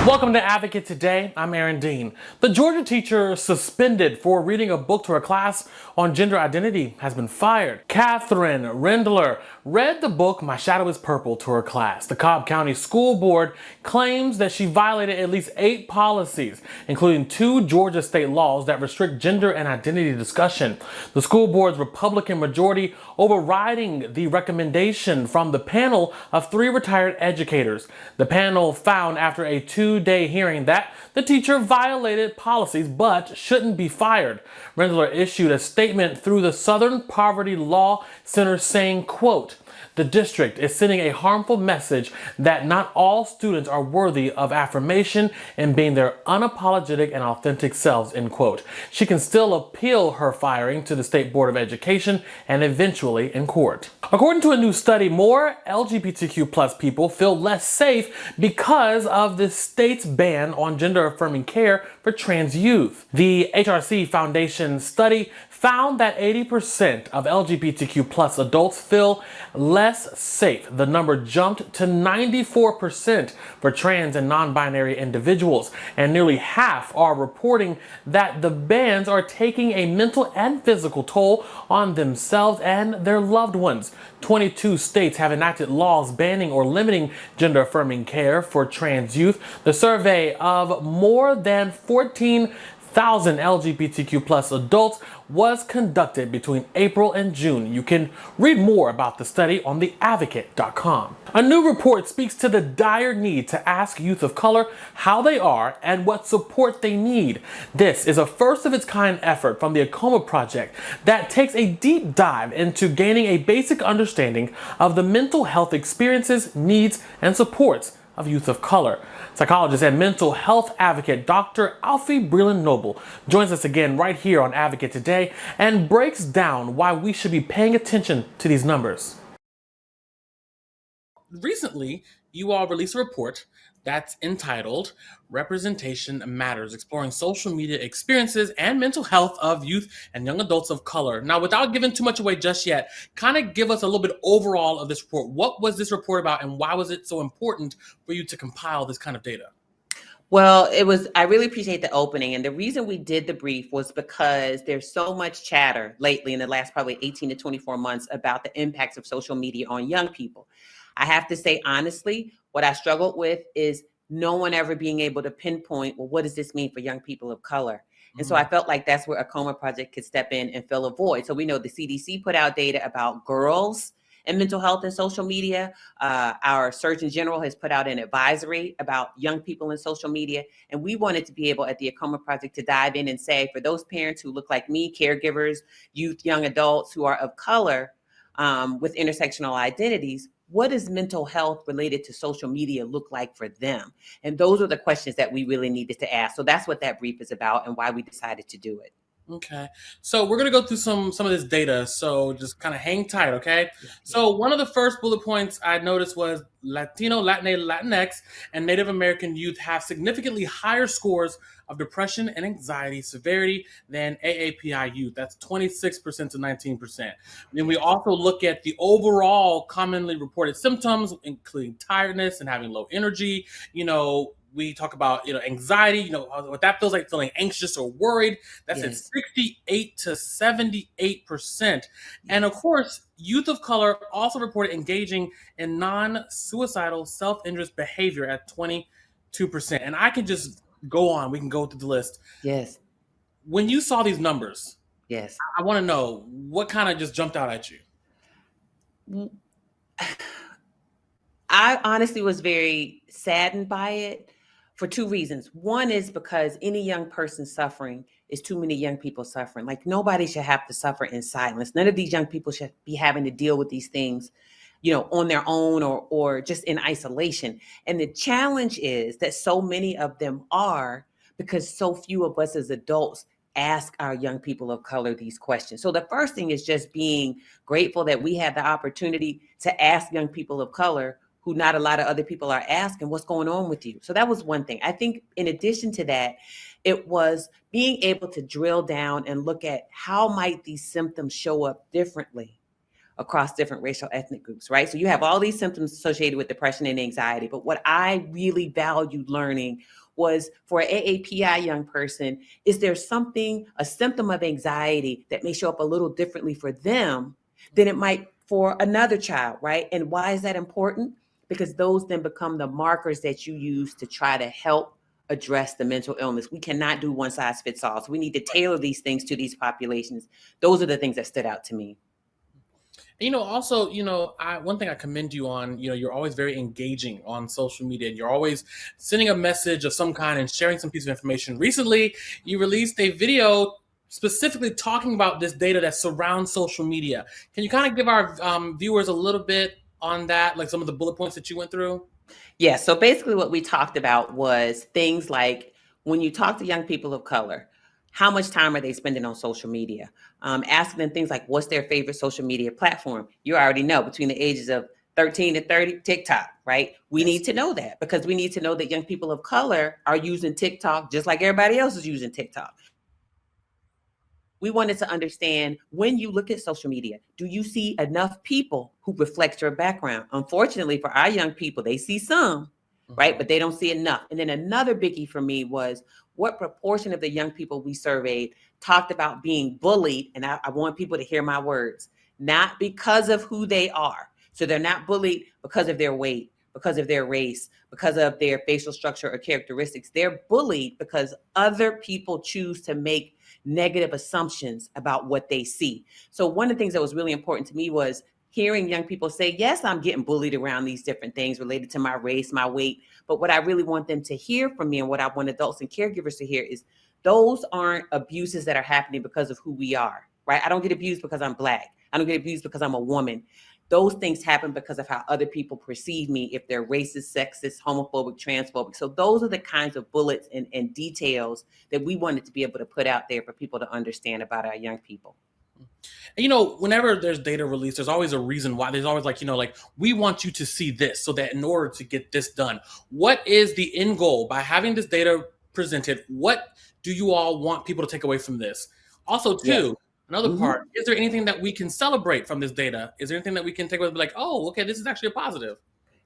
Welcome to Advocate Today. I'm Aaron Dean. The Georgia teacher suspended for reading a book to her class on gender identity has been fired. Catherine Rendler read the book My Shadow is Purple to her class. The Cobb County School Board claims that she violated at least 8 policies, including 2 Georgia state laws that restrict gender and identity discussion. The school board's Republican majority overriding the recommendation from the panel of 3 retired educators. The panel found after a 2-day hearing that the teacher violated policies but shouldn't be fired. Rendler issued a statement through the Southern Poverty Law Center saying, quote, "The district is sending a harmful message that not all students are worthy of affirmation and being their unapologetic and authentic selves," end quote. She can still appeal her firing to the State Board of Education and eventually in court. According to a new study, more LGBTQ plus people feel less safe because of the state's ban on gender-affirming care for trans youth. The HRC Foundation study found that 80% of LGBTQ plus adults feel less safe. The number jumped to 94% for trans and non-binary individuals, and nearly half are reporting that the bans are taking a mental and physical toll on themselves and their loved ones. 22 states have enacted laws banning or limiting gender-affirming care for trans youth. The survey of more than 14,000 LGBTQ plus adults was conducted between April and June. You can read more about the study on theadvocate.com. A new report speaks to the dire need to ask youth of color how they are and what support they need. This is a first of its kind effort from the AAKOMA Project that takes a deep dive into gaining a basic understanding of the mental health experiences, needs, and supports of youth of color. Psychologist and mental health advocate Dr. Alfiee Breland-Noble joins us again right here on Advocate Today and breaks down why we should be paying attention to these numbers. Recently, you all released a report that's entitled Representation Matters, exploring social media experiences and mental health of youth and young adults of color. Now, without giving too much away just yet, kind of give us a little bit overall of this report. What was this report about and why was it so important for you to compile this kind of data? Well, I really appreciate the opening. And the reason we did the brief was because there's so much chatter lately in the last probably 18 to 24 months about the impacts of social media on young people. I have to say, honestly, what I struggled with is no one ever being able to pinpoint, well, what does this mean for young people of color? And so I felt like that's where AAKOMA Project could step in and fill a void. So we know the CDC put out data about girls and mental health and social media. Our Surgeon General has put out an advisory about young people in social media. And we wanted to be able at the AAKOMA Project to dive in and say, for those parents who look like me, caregivers, youth, young adults who are of color with intersectional identities, what does mental health related to social media look like for them? And those are the questions that we really needed to ask. So that's what that brief is about and why we decided to do it. Okay, so we're gonna go through some of this data. So just kind of hang tight, okay? So one of the first bullet points I noticed was Latino, Latinx, and Native American youth have significantly higher scores of depression and anxiety severity than AAPI youth. That's 26% to 19%. Then we also look at the overall commonly reported symptoms, including tiredness and having low energy. We talk about anxiety, what that feels like, feeling anxious or worried. That's at 68 to 78%. And of course, youth of color also reported engaging in non-suicidal self-interest behavior at 22%. And I can just go on. We can go through the list. Yes. When you saw these numbers, yes, I want to know what kind of just jumped out at you. I honestly was very saddened by it for 2 reasons. One is because any young person suffering is too many young people suffering. Like, nobody should have to suffer in silence. None of these young people should be having to deal with these things, on their own or just in isolation. And the challenge is that so many of them are, because so few of us as adults ask our young people of color these questions. So the first thing is just being grateful that we have the opportunity to ask young people of color who not a lot of other people are asking, what's going on with you? So that was one thing. I think in addition to that, it was being able to drill down and look at how might these symptoms show up differently across different racial ethnic groups, right? So you have all these symptoms associated with depression and anxiety. But what I really valued learning was for an AAPI young person, is there something, a symptom of anxiety that may show up a little differently for them than it might for another child, right? And why is that important? Because those then become the markers that you use to try to help address the mental illness. We cannot do one size fits all. So we need to tailor these things to these populations. Those are the things that stood out to me. Also, one thing I commend you on, you're always very engaging on social media, and you're always sending a message of some kind and sharing some piece of information. Recently, you released a video specifically talking about this data that surrounds social media. Can you kind of give our viewers a little bit on that, like some of the bullet points that you went through? Yeah, so basically what we talked about was things like when you talk to young people of color, how much time are they spending on social media? Asking them things like, what's their favorite social media platform? You already know, between the ages of 13 to 30, TikTok, right? We need to know that, because we need to know that young people of color are using TikTok just like everybody else is using TikTok. We wanted to understand, when you look at social media, do you see enough people who reflect your background? Unfortunately, for our young people, they see some, right? But they don't see enough. And then another biggie for me was, what proportion of the young people we surveyed talked about being bullied? And I want people to hear my words, not because of who they are. So they're not bullied because of their weight, because of their race, because of their facial structure or characteristics. They're bullied because other people choose to make negative assumptions about what they see. So one of the things that was really important to me was hearing young people say, yes, I'm getting bullied around these different things related to my race, my weight. But what I really want them to hear from me, and what I want adults and caregivers to hear, is those aren't abuses that are happening because of who we are, right? I don't get abused because I'm Black. I don't get abused because I'm a woman. Those things happen because of how other people perceive me, if they're racist, sexist, homophobic, transphobic. So those are the kinds of bullets and details that we wanted to be able to put out there for people to understand about our young people. And, whenever there's data released, there's always a reason why. There's always we want you to see this, so that in order to get this done, what is the end goal by having this data presented? What do you all want people to take away from this? Also, too, yes. Another part, is there anything that we can celebrate from this data? Is there anything that we can take away and be like, oh, okay, this is actually a positive?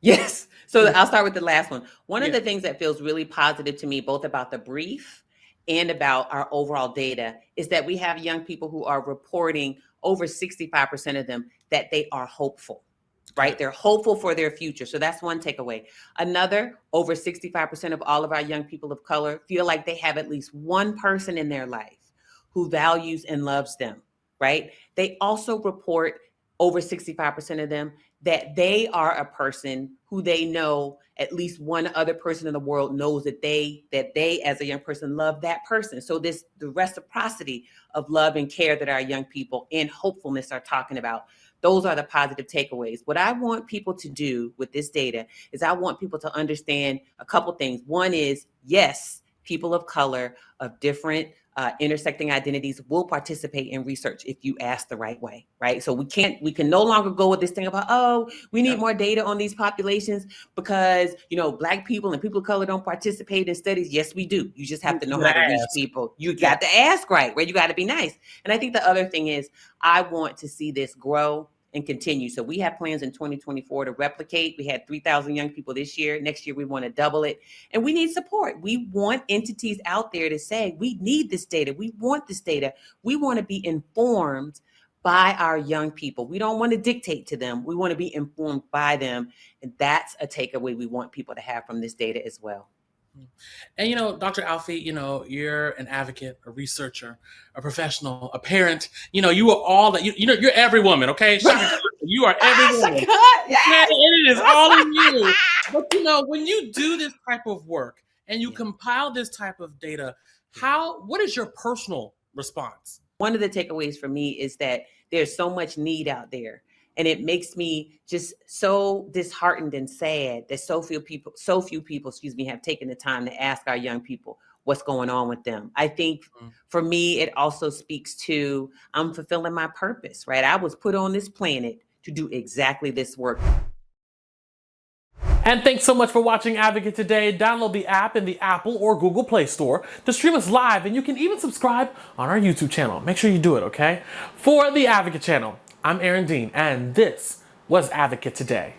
Yes. So I'll start with the last one. One of the things that feels really positive to me, both about the brief and about our overall data, is that we have young people who are reporting, over 65% of them, that they are hopeful, right? They're hopeful for their future. So that's one takeaway. Another, over 65% of all of our young people of color feel like they have at least one person in their life who values and loves them, right? They also report, over 65% of them, that they are a person who they know at least one other person in the world knows that they as a young person love that person. So the reciprocity of love and care that our young people and hopefulness are talking about, those are the positive takeaways. What I want people to do with this data is, I want people to understand a couple things. One is, yes, people of color of different intersecting identities will participate in research if you ask the right way, right? So we can no longer go with this thing about, oh, we need more data on these populations because, Black people and people of color don't participate in studies. Yes, we do. You just have to know how to reach people. You got to ask right? You got to be nice. And I think the other thing is, I want to see this grow and continue. So we have plans in 2024 to replicate. We had 3,000 young people this year. Next year, we want to double it. And we need support. We want entities out there to say, we need this data. We want this data. We want to be informed by our young people. We don't want to dictate to them. We want to be informed by them. And that's a takeaway we want people to have from this data as well. And, Dr. Alfiee, you're an advocate, a researcher, a professional, a parent. You are all that. You're every woman, okay? You are every woman. Yes. It is all in you. But, when you do this type of work and you compile this type of data, what is your personal response? One of the takeaways for me is that there's so much need out there. And it makes me just so disheartened and sad that so few people, have taken the time to ask our young people what's going on with them. I think for me, it also speaks to, I'm fulfilling my purpose, right? I was put on this planet to do exactly this work. And thanks so much for watching Advocate today. Download the app in the Apple or Google Play Store to stream us live, and you can even subscribe on our YouTube channel. Make sure you do it, okay? For the Advocate channel, I'm Aaron Dean, and this was Advocate Today.